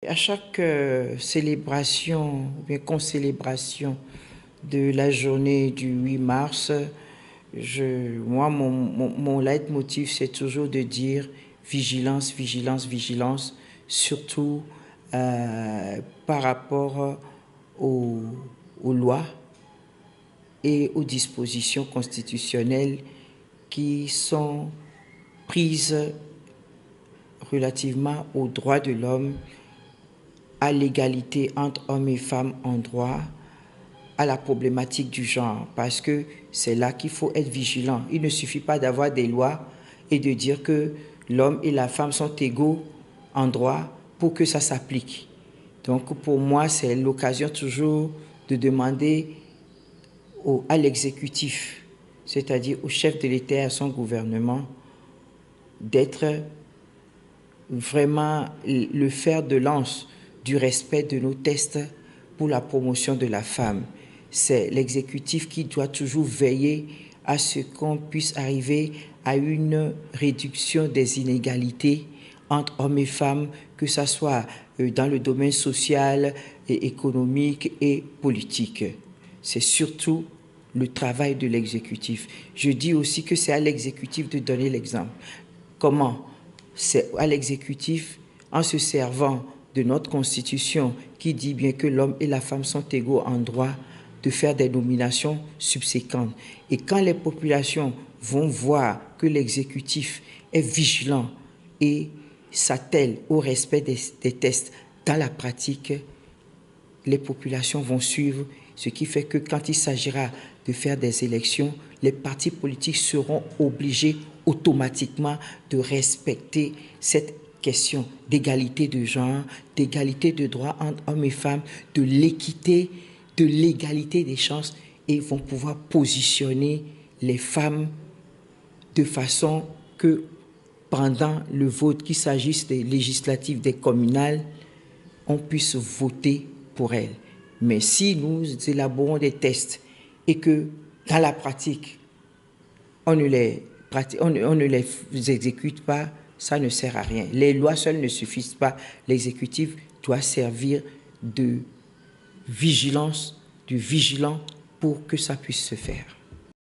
À chaque célébration, ou bien concélébration de la journée du 8 mars, mon leitmotiv, c'est toujours de dire vigilance, vigilance, vigilance, surtout par rapport aux, aux lois et aux dispositions constitutionnelles qui sont prises relativement aux droits de l'homme, à l'égalité entre hommes et femmes en droit, à la problématique du genre, parce que c'est là qu'il faut être vigilant. Il ne suffit pas d'avoir des lois et de dire que l'homme et la femme sont égaux en droit pour que ça s'applique. Donc pour moi, c'est l'occasion toujours de demander à l'exécutif, c'est-à-dire au chef de l'État et à son gouvernement, d'être vraiment le fer de lance du respect de nos textes pour la promotion de la femme. C'est l'exécutif qui doit toujours veiller à ce qu'on puisse arriver à une réduction des inégalités entre hommes et femmes, que ce soit dans le domaine social, et économique et politique. C'est surtout le travail de l'exécutif. Je dis aussi que c'est à l'exécutif de donner l'exemple. Comment? C'est à l'exécutif, en se servant de notre Constitution qui dit bien que l'homme et la femme sont égaux en droit, de faire des nominations subséquentes. Et quand les populations vont voir que l'exécutif est vigilant et s'attelle au respect des tests dans la pratique, les populations vont suivre, ce qui fait que quand il s'agira de faire des élections, les partis politiques seront obligés automatiquement de respecter cette question d'égalité de genre, d'égalité de droits entre hommes et femmes, de l'équité, de l'égalité des chances, et vont pouvoir positionner les femmes de façon que pendant le vote, qu'il s'agisse des législatives, des communales, on puisse voter pour elles. Mais si nous élaborons des tests et que dans la pratique, on ne les exécute pas, ça ne sert à rien. Les lois seules ne suffisent pas. L'exécutif doit servir de vigilance, de vigilant pour que ça puisse se faire.